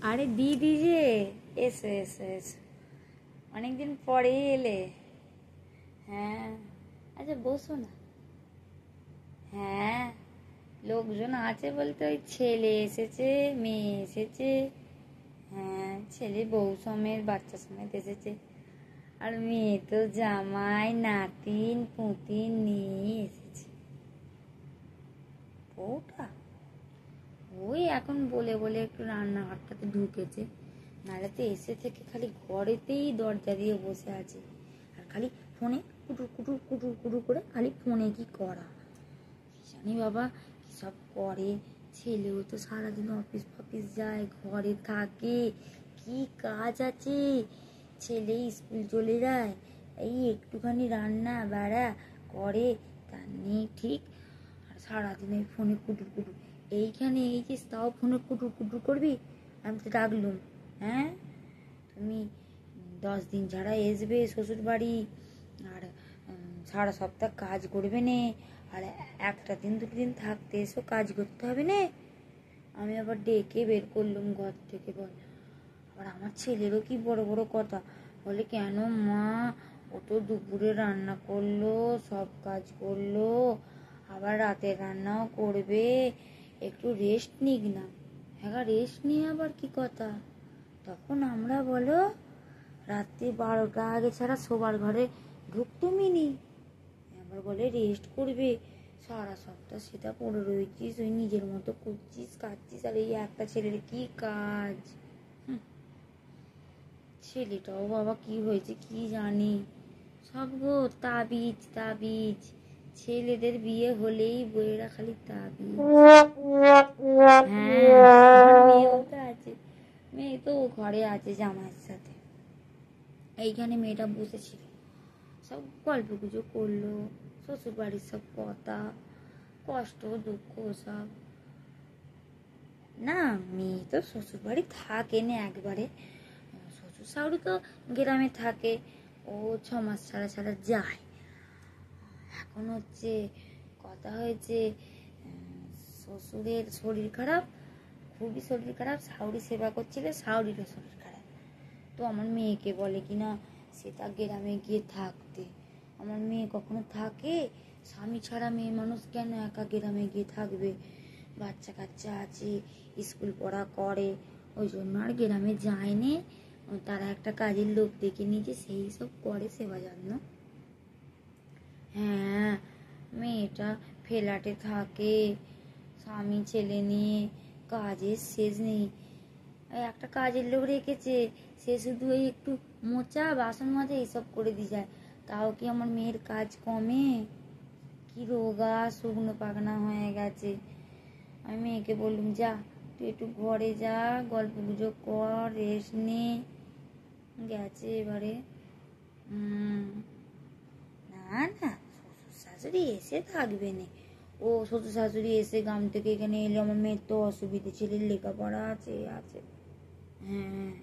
আরে দিদি যে, এসো এসো এসো, অনেকদিন পরে এলে। হ্যাঁ, আচ্ছা বসো না। হ্যাঁ, লোকজন আছে বলতে ওই ছেলে এসেছে, মেয়ে এসেছে। হ্যাঁ, ছেলে বউ সমেত বাচ্চা সমেত এসেছে। আর মেয়ে তো জামাই নাতিন পুতিন নিয়ে এসেছে। বউটা ওই এখন বলে বলে একটু রান্নাঘরটাতে ঢুকেছে, নাহলে তো এসে থেকে খালি ঘরেতেই দরজা দিয়ে বসে আছে। আর খালি ফোনে কুটুর কুটুর কুটুর কুটুর করে খালি ফোনে কি করা জানি বাবা, কি সব করে। ছেলেও তো সারাদিন অফিস ফফিস যায়, ঘরে থাকে, কি কাজ আছে। ছেলে স্কুল চলে যায়, এই একটুখানি রান্না বাড়া করে, তার নেই ঠিক। আর সারাদিন এই ফোনে কুটুর কুটুর, এইখানে এই যে তাও ফোনে কুটুর কুটুর করবি। আমি তো ডাকলুম, হ্যাঁ তুমি 10 দিন ছাড়া আসবে শ্বশুর বাড়ি, আর সারা সপ্তাহ কাজ করবে নে, আর একটা দিন দুটো দিন থাকতে এসো, কাজ করতে হবে না। আমি আবার ডেকে বের করলুম ঘর থেকে। বল, আবার আমার ছেলেরও কি বড় বড় কথা, বলে কেন মা, ও তো দুপুরে রান্না করলো, সব কাজ করলো, আবার রাতের রান্নাও করবে, একটু রেস্ট নিক না। হ্যাঁ, রেস্ট নিয়ে আবার কি কথা। তখন আমরা বলো রাত্রি 12টা আগে ছাড়া শোবার ঘরে ঢুকতুমই নি। আবার বলে রেস্ট করবে, সারা সপ্তাহ সেটা পড়ে রয়েছিস, ওই নিজের মতো করছিস খাচ্ছিস, আর এই একটা ছেলের কি কাজ। ছেলেটাও বাবা কি হয়েছে কি জানি, সব গো তাবিজ তাবিজ, ছেলেদের বিয়ে হলেই বইয়েরা খালি তাবিজ। হ্যাঁ, মেয়েও তো আছে, মেয়ে তো ঘরে আছে জামাইয়ের সাথে। এইখানে মেয়েটা বসেছিল, সব গল্প গুজব করলো, শ্বশুর বাড়ির সব কথা, কষ্ট দুঃখ সব। না, মেয়ে তো শ্বশুর বাড়ি থাকে না একবারে, শ্বশুর শাশুড়ি তো গ্রামে থাকে, ও 6 মাস ছাড়া ছাড়া যায়। এখন হচ্ছে কথা হয়েছে, শ্বশুরের শরীর খারাপ, খুবই শরীর খারাপ, শাশুড়ি সেবা করছিল, শাশুড়িরও শরীর খারাপ। তো আমার মেয়েকে বলে কিনা সেটা গ্রামে গিয়ে থাকতে। আমার মেয়ে কখনো থাকে? স্বামী ছাড়া মেয়ে মানুষ কেন একা গ্রামে গিয়ে থাকবে? বাচ্চা কাচ্চা আছে, স্কুল পড়া করে, ওই জন্য আর গ্রামে যায়নি। তারা একটা কাজের লোক ডেকে নিয়েছে, সেই সব করে সেবা যত্ন। হ্যাঁ, মেয়েটা ফ্ল্যাটে থাকে, স্বামী ছেলে নিয়ে, কাজের শেষ নেই। একটা কাজের লোক রেখেছে, সে শুধু ওই একটু মোচা বাসন মাজা এইসব করে দিয়ে যায়। তাও কি আমার মেয়ের কাজ কমে? কি রোগা শুকনো পাকনা হয়ে গেছে। আমি মেয়েকে বললুম, যা তুই একটু ঘরে যা, গল্প গুজব কর, রেস্ট নে। গেছে এবারে। না না, শ্বশুর শাশুড়ি এসে থাকবে না। ও শ্বশুর শাশুড়ি এসে গ্রাম থেকে এখানে এলে আমার মেয়ের তো অসুবিধে, ছেলের লেখাপড়া আছে আছে। হ্যাঁ,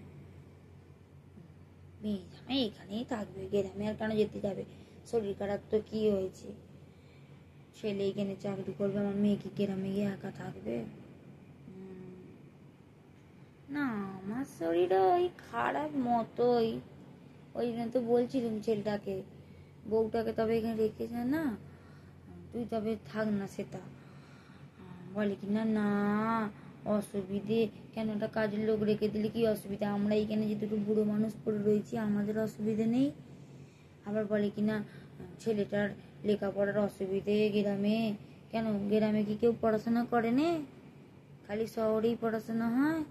মেয়ে জামাই এখানেই থাকবে, গ্রামে আর কেন যেতে যাবে? শরীর খারাপ তো কি হয়েছে, ছেলে এখানে চাকরি করবে, আমার মেয়ে কি গ্রামে গিয়ে একা থাকবে? না, আমার শরীরও ওই খারাপ মতোই, ওই জন্য তো বলছিলাম ছেলেটাকে, বউটাকে তবে এখানে রেখেছে না, তুই তবে থাক না। সেটা বলে কি না, না অসুবিধে কেন, একটা কাজের লোক রেখে দিলে কি অসুবিধা, আমরা এইখানে যে দুটো বুড়ো মানুষ পড়ে রয়েছি, আমাদের অসুবিধে নেই। আবার বলে কি না ছেলেটার লেখাপড়ার অসুবিধে গ্রামে। কেন, গ্রামে কি কেউ পড়াশোনা করে নে? খালি শহরেই পড়াশোনা হয়।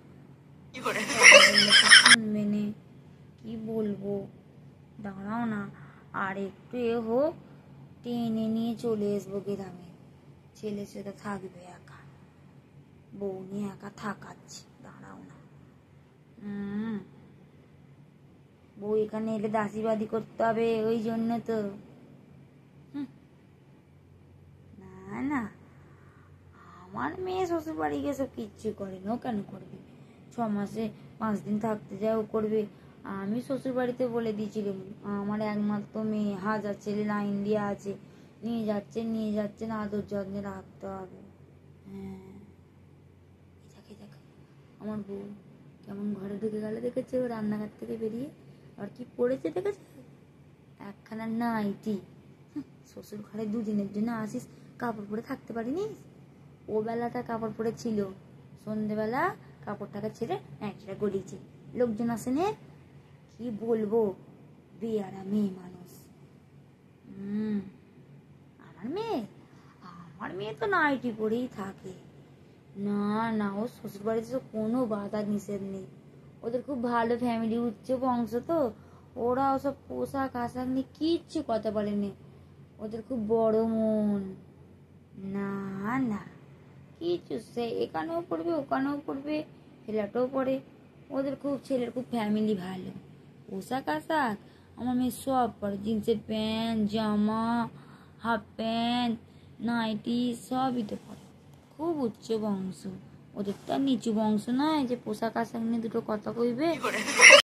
শুনবে নে, কি বলবো, দাঁড়াও না আর একটু এ হোক, টেনে নিয়ে চলে আসবো গ্রামে। ছেলে সেটা থাকবে একা, বউ নিয়ে একা থাকাচ্ছে, দাঁড়াও না। বউ এখানে এলে দাসীবাদী করতে হবে, ওই জন্য তো। না না, আমার মেয়ে শ্বশুর বাড়ি গিয়ে সব কিচ্ছু করে না, ও কেন করবে? 6 মাসে 5 দিন থাকতে যায়, ও করবে। আমি শ্বশুর বাড়িতে বলে দিয়েছিলাম, আমার একমাত্র মেয়ে, হাজার ছেলে লাইন দিয়ে আছে, নিয়ে যাচ্ছেন আদর যত্নে রাখতে হবে। হ্যাঁ, দেখো আমার বউ, কেমন ঘরে ঢুকে গেল দেখেছে ও রান্নাঘর থেকে বেরিয়ে। আর কি পড়েছে দেখেছে, একখানা নাইটি। শ্বশুর ঘরে দুদিনের জন্য আসিস, কাপড় পরে থাকতে পারিনি? ও বেলাটা কাপড় পরে ছিল, সন্ধেবেলা কাপড়টাকে ছেড়ে নাইটিটা গড়িয়েছে। লোকজন আসেনে, কি বলবো, বেয়ারা মেয়ে মানুষ। আমার মেয়ে তো নাইটি পরেই থাকে। না না, ও শ্বশুর বাড়িতে তো কোনো বাধা নিষেধ নেই। ওদের খুব ভালো ফ্যামিলি, উচ্চ বংশ তো, ওরা ওসব পোশাক আশাক নিয়ে কিচ্ছু কথা বলেনি। ওদের খুব বড় মন। না না, কিছু সে এখানেও পড়বে ওখানেও পড়বে, ফ্ল্যাটেও পড়ে। ওদের খুব ছেলের খুব ফ্যামিলি ভালো। পোশাক আশাক আমার মেয়ে সব পরে, জিন্সের প্যান্ট, জামা, হাফ প্যান্ট, নাইটি সবই তো পরে। খুব উচ্চ বংশ। ওদের তো আর নিচু বংশ নয় যে পোশাক আশাক নিয়ে দুটো কথা কইবে।